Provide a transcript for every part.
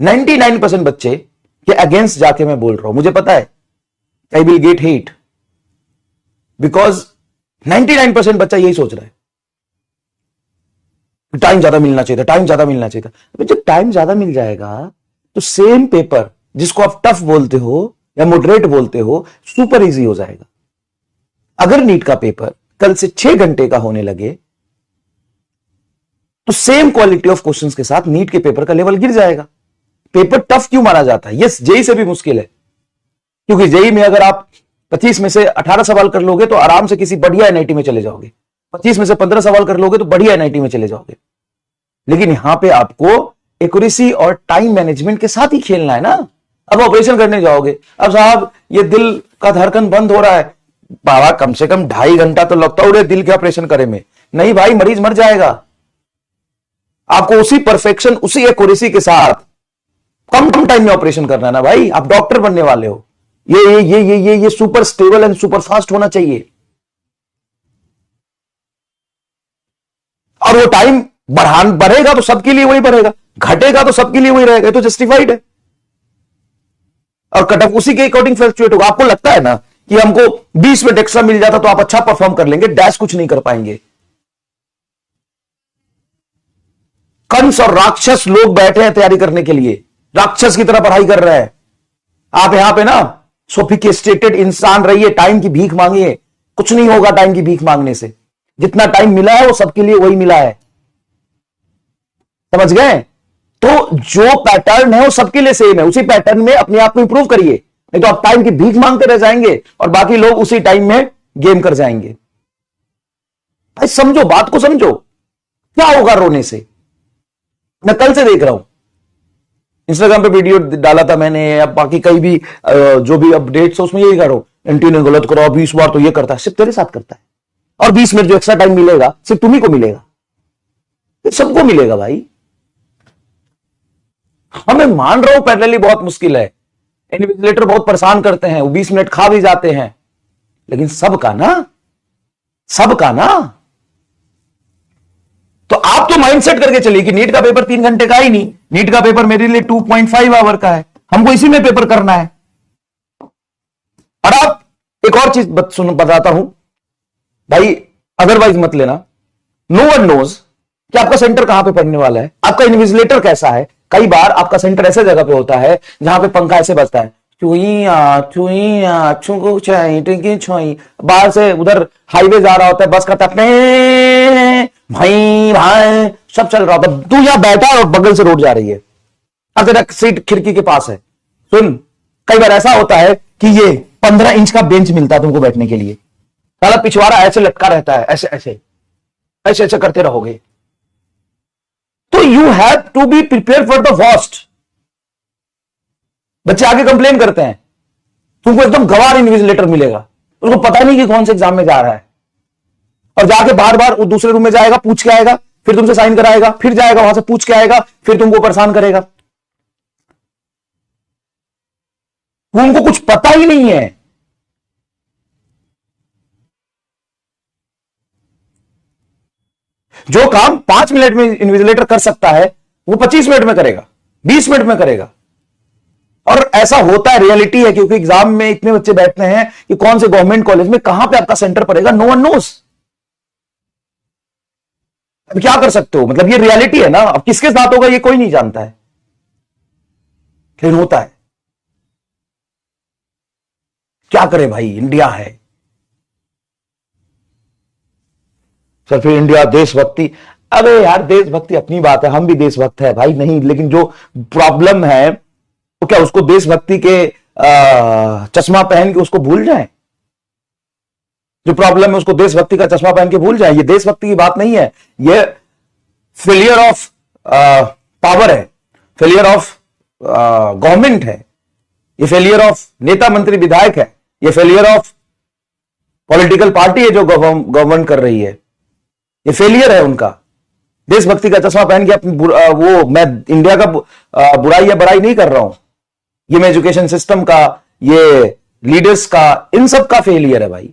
99% बच्चे के अगेंस्ट जाके मैं बोल रहा हूं, मुझे पता है I will get hate, because 99% बच्चा यही सोच रहा है, टाइम ज्यादा मिलना चाहिए था, टाइम ज्यादा मिलना चाहिए था। जब टाइम ज्यादा मिल जाएगा तो सेम पेपर जिसको आप टफ बोलते हो या मॉडरेट बोलते हो, सुपर इजी हो जाएगा। अगर नीट का पेपर कल से 6 घंटे का होने लगे तो सेम क्वालिटी ऑफ क्वेश्चंस के साथ नीट के पेपर का लेवल गिर जाएगा। पेपर टफ क्यों माना जाता है? यस, जेई से भी मुश्किल है, क्योंकि जेई में अगर आप 25 में से 18 सवाल कर लोगे तो आराम से किसी बढ़िया एनआईटी में चले जाओगे, 25 में से 15 सवाल कर लोगे तो बढ़िया एनआईटी में चले जाओगे। लेकिन यहां पे आपको एक्यूरेसी और टाइम मैनेजमेंट के साथ ही खेलना है ना। अब ऑपरेशन करने जाओगे, अब साहब ये दिल का धड़कन बंद हो रहा है, बाबा कम से कम 2.5 घंटा तो लगता है दिल के ऑपरेशन करे में। नहीं भाई, मरीज मर जाएगा। आपको उसी परफेक्शन, उसी एक्यूरेसी के साथ कम टाइम में ऑपरेशन करना है ना भाई। आप डॉक्टर बनने वाले हो, ये super stable and super fast होना चाहिए। और वो टाइम बढ़ेगा तो सबके लिए वही बढ़ेगा, घटेगा तो सबके लिए वही रहेगा, तो जस्टिफाइड है। और कट ऑफ उसी के अकॉर्डिंग फ्लक्चुएट होगा। आपको लगता है ना कि हमको 20 मिनट एक्स्ट्रा मिल जाता तो आप अच्छा परफॉर्म कर लेंगे, डैश कुछ नहीं कर पाएंगे। कंस और राक्षस लोग बैठे हैं तैयारी करने के लिए, राक्षस की तरह पढ़ाई कर रहे हैं। आप यहां पे ना सोफिस्टिकेटेड इंसान रहिए, टाइम की भीख मांगिए, कुछ नहीं होगा टाइम की भीख मांगने से। जितना टाइम मिला है वो सबके लिए वही मिला है, समझ गए? तो जो पैटर्न है वो सबके लिए सेम है, उसी पैटर्न में अपने आप को इंप्रूव करिए, नहीं तो आप टाइम की भीख मांगते रह जाएंगे और बाकी लोग उसी टाइम में गेम कर जाएंगे। भाई समझो, बात को समझो, क्या होगा रोने से? मैं कल से देख रहा हूं, इंस्टाग्राम पे वीडियो डाला था मैंने, अब बाकी कई भी जो भी अपडेट्स है उसमें यही कर रहा हूं, एंटी ने गलत करा 20 बार तो ये करता है, सिर्फ तेरे साथ करता है। और 20 मिनट जो एक्स्ट्रा टाइम मिलेगा सिर्फ तुम्ही को मिलेगा, सबको मिलेगा भाई। मैं मान रहा हूं पैरेलली बहुत मुश्किल है, इन्विजिलेटर बहुत परेशान करते हैं, वो 20 मिनट खा भी जाते हैं, लेकिन सबका ना। तो आप तो माइंडसेट करके चलिए कि नीट का पेपर 3 घंटे का ही नहीं, नीट का पेपर मेरे लिए 2.5 आवर का है, हमको इसी में पेपर करना है। और आप एक और चीज बताता हूं भाई, अदरवाइज मत लेना। नो वन नोज कि आपका सेंटर कहां पे पड़ने वाला है, आपका इन्विजिलेटर कैसा है। कई बार आपका सेंटर ऐसे जगह पे होता है जहां पे पंखा ऐसे बजता है, बाहर से उधर हाईवे जा रहा होता है, बस का भाई भाई सब चल रहा होता, तू यहां बैठा और बगल से रोड जा रही है, अब तेरा सीट खिड़की के पास है। सुन, कई बार ऐसा होता है कि ये 15 इंच का बेंच मिलता है तुमको बैठने के लिए, साला पिछवाड़ा ऐसे लटका रहता है, ऐसे ऐसे ऐसे ऐसे करते रहोगे। तो you have to be prepare for the worst. बच्चे आगे कंप्लेन करते हैं, तुमको एकदम गवार इन्विजिलेटर मिलेगा, उसको पता नहीं कि कौन से एग्जाम में जा रहा है, और जाके बार बार वो दूसरे रूम में जाएगा, पूछ के आएगा, फिर तुमसे साइन कराएगा, फिर जाएगा वहां से पूछ के आएगा, फिर तुमको परेशान करेगा। उनको कुछ पता ही नहीं है। जो काम 5 मिनट में इन्विजिलेटर कर सकता है वो 25 मिनट में करेगा, 20 मिनट में करेगा। और ऐसा होता है, रियलिटी है, क्योंकि एग्जाम में इतने बच्चे बैठते हैं कि कौन से गवर्नमेंट कॉलेज में कहां पे आपका सेंटर पड़ेगा, नो वन नोस। अब क्या कर सकते हो, मतलब ये रियलिटी है ना, अब किसके साथ होगा ये कोई नहीं जानता है, लेकिन होता है। क्या करे भाई, इंडिया है। सर फिर इंडिया देशभक्ति, अबे यार देशभक्ति अपनी बात है, हम भी देशभक्त है भाई, नहीं, लेकिन जो प्रॉब्लम है तो क्या उसको देशभक्ति के चश्मा पहन के उसको भूल जाए? जो प्रॉब्लम है उसको देशभक्ति का चश्मा पहन के भूल जाए? ये देशभक्ति की बात नहीं है, ये फेलियर ऑफ पावर है, फेलियर ऑफ गवर्नमेंट है, ये फेलियर ऑफ नेता मंत्री विधायक है, ये फेलियर ऑफ पॉलिटिकल पार्टी है जो गवर्नमेंट कर रही है, ये फेलियर है उनका। देशभक्ति का चश्मा पहन के अपनी वो, मैं इंडिया का बुराई या बड़ाई नहीं कर रहा हूं, ये मैं एजुकेशन सिस्टम का, ये लीडर्स का, इन सब का फेलियर है भाई।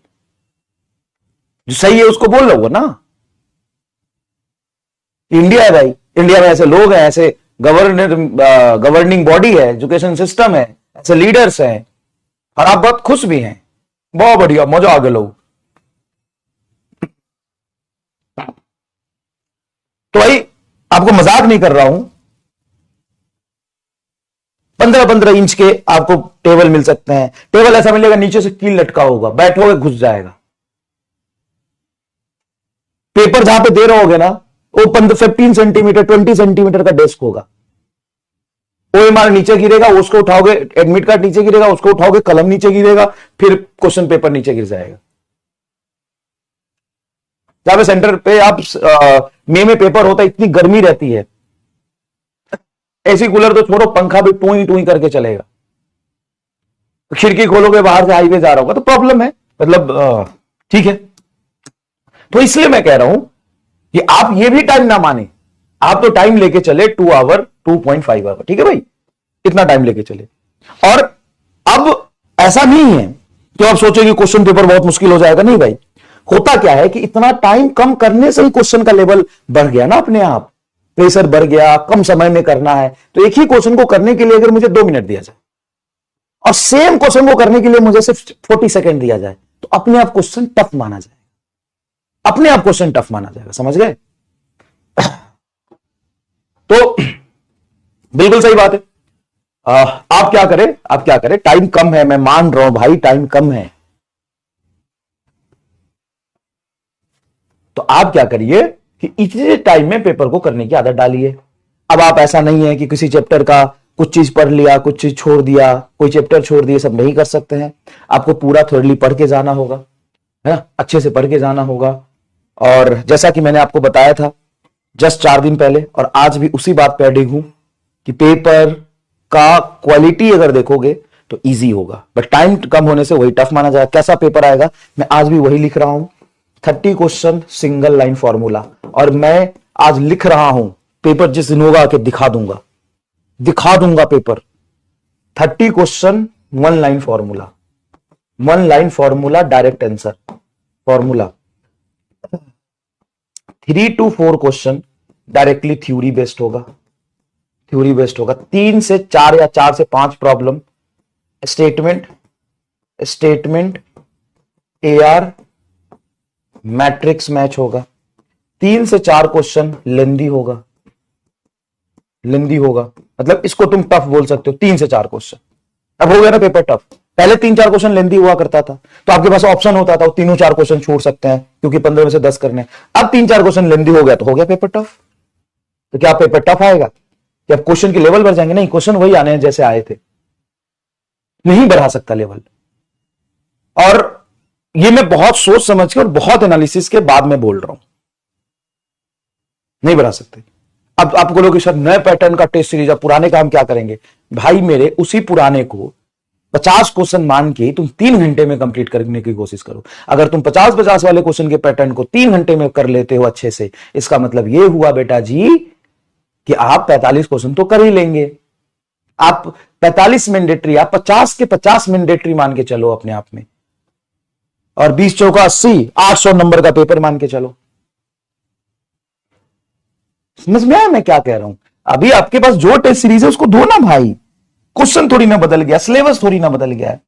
जो सही है उसको बोल लो ना, इंडिया है भाई, इंडिया में ऐसे लोग हैं, ऐसे गवर्निंग बॉडी है, एजुकेशन सिस्टम है, ऐसे लीडर्स हैं, और आप बहुत खुश भी हैं, बहुत बढ़िया, मजा आ गया लोग। तो भाई आपको मजाक नहीं कर रहा हूं, 15-15 इंच के आपको टेबल मिल सकते हैं। टेबल ऐसा मिलेगा नीचे से कील लटका होगा, बैठोगे घुस जाएगा। पेपर जहां पे दे रहे होगे ना, वो 15 सेंटीमीटर 20 सेंटीमीटर का डेस्क होगा। ओएमआर नीचे गिरेगा, उसको उठाओगे, एडमिट कार्ड नीचे गिरेगा, उसको उठाओगे, कलम नीचे गिरेगा, फिर क्वेश्चन पेपर नीचे गिर जाएगा। जहां पे सेंटर पे आप मई में पेपर होता है, इतनी गर्मी रहती है, एसी कूलर तो छोड़ो, पंखा भी टूई टूई करके चलेगा। खिड़की खोलोगे, बाहर से हाईवे जा रहा होगा, तो प्रॉब्लम है, मतलब ठीक है। तो इसलिए मैं कह रहा हूं कि आप ये भी टाइम ना माने, आप तो टाइम लेके चले 2 आवर 2.5 आवर, ठीक है भाई, इतना टाइम लेके चले। और अब ऐसा नहीं है कि आप सोचे कि क्वेश्चन पेपर बहुत मुश्किल हो जाएगा, नहीं भाई। होता क्या है कि इतना टाइम कम करने से ही क्वेश्चन का लेवल बढ़ गया ना, अपने आप प्रेशर बढ़ गया, कम समय में करना है। तो एक ही क्वेश्चन को करने के लिए अगर मुझे 2 मिनट दिया जाए और सेम क्वेश्चन को करने के लिए मुझे सिर्फ 40 सेकेंड दिया जाए, तो अपने आप क्वेश्चन टफ माना जाएगा, अपने आप क्वेश्चन टफ माना जाएगा, समझ गए। तो बिल्कुल सही बात है। आप क्या करें, आप क्या करें, टाइम कम है, मैं मान रहा हूं भाई, टाइम कम है, तो आप क्या करिए कि इतने टाइम में पेपर को करने की आदत डालिए। अब आप ऐसा नहीं है कि किसी चैप्टर का कुछ चीज पढ़ लिया, कुछ चीज छोड़ दिया, कोई चैप्टर छोड़ दिए, सब नहीं कर सकते हैं। आपको पूरा थोरली पढ़ के जाना होगा, है ना, अच्छे से पढ़ के जाना होगा। और जैसा कि मैंने आपको बताया था जस्ट 4 दिन पहले, और आज भी उसी बात पे अडिग हूं कि पेपर का क्वालिटी अगर देखोगे तो इजी होगा, बट टाइम कम होने से वही टफ माना जाएगा। कैसा पेपर आएगा, मैं आज भी वही लिख रहा हूं, 30 क्वेश्चन सिंगल लाइन फॉर्मूला। और मैं आज लिख रहा हूं, पेपर जिस दिन होगा आके दिखा दूंगा, दिखा दूंगा paper. 30 question 1 line formula, 1 line formula, direct answer formula. 3 to 4 question directly theory based होगा, थ्योरी बेस्ड होगा। 3 से 4 या 4 से 5 problem statement AR matrix match होगा। 3 से 4 क्वेश्चन लेंदी होगा, लेंदी होगा, मतलब इसको तुम टफ बोल सकते हो। 3 से 4 क्वेश्चन, अब हो गया ना पेपर टफ। पहले 3-4 क्वेश्चन लेंदी हुआ करता था, तो आपके पास ऑप्शन होता था, तीनों 4 क्वेश्चन छोड़ सकते हैं क्योंकि 15 में से 10 करने। अब 3-4 क्वेश्चन लेंदी हो गया तो हो गया पेपर टफ। तो क्या पेपर टफ आएगा, क्या क्वेश्चन के लेवल बढ़ जाएंगे? नहीं, क्वेश्चन वही आने हैं जैसे आए थे, नहीं बढ़ा सकता लेवल। और ये मैं बहुत सोच समझ के और बहुत एनालिसिस के बाद में बोल रहा हूं, नहीं बढ़ा सकते। अब आप बोलोगे सर नए पैटर्न का टेस्ट सीरीज, अब पुराने का हम क्या करेंगे? भाई मेरे, उसी पुराने को 50 क्वेश्चन मान के तुम 3 घंटे में कंप्लीट करने की कोशिश करो। अगर तुम 50-50 वाले क्वेश्चन के पैटर्न को 3 घंटे में कर लेते हो अच्छे से, इसका मतलब यह हुआ बेटा जी कि आप 45 क्वेश्चन तो कर ही लेंगे। आप 45 मैंडेटरी, आप 50 के 50 मैंडेटरी मान के चलो अपने आप में, और 20 चौका 80, 800 नंबर का पेपर मान के चलो। समझ में आया मैं क्या कह रहा हूं? अभी आपके पास जो टेस्ट सीरीज है उसको दो ना भाई, क्वेश्चन थोड़ी ना बदल गया, सिलेबस थोड़ी ना बदल गया है।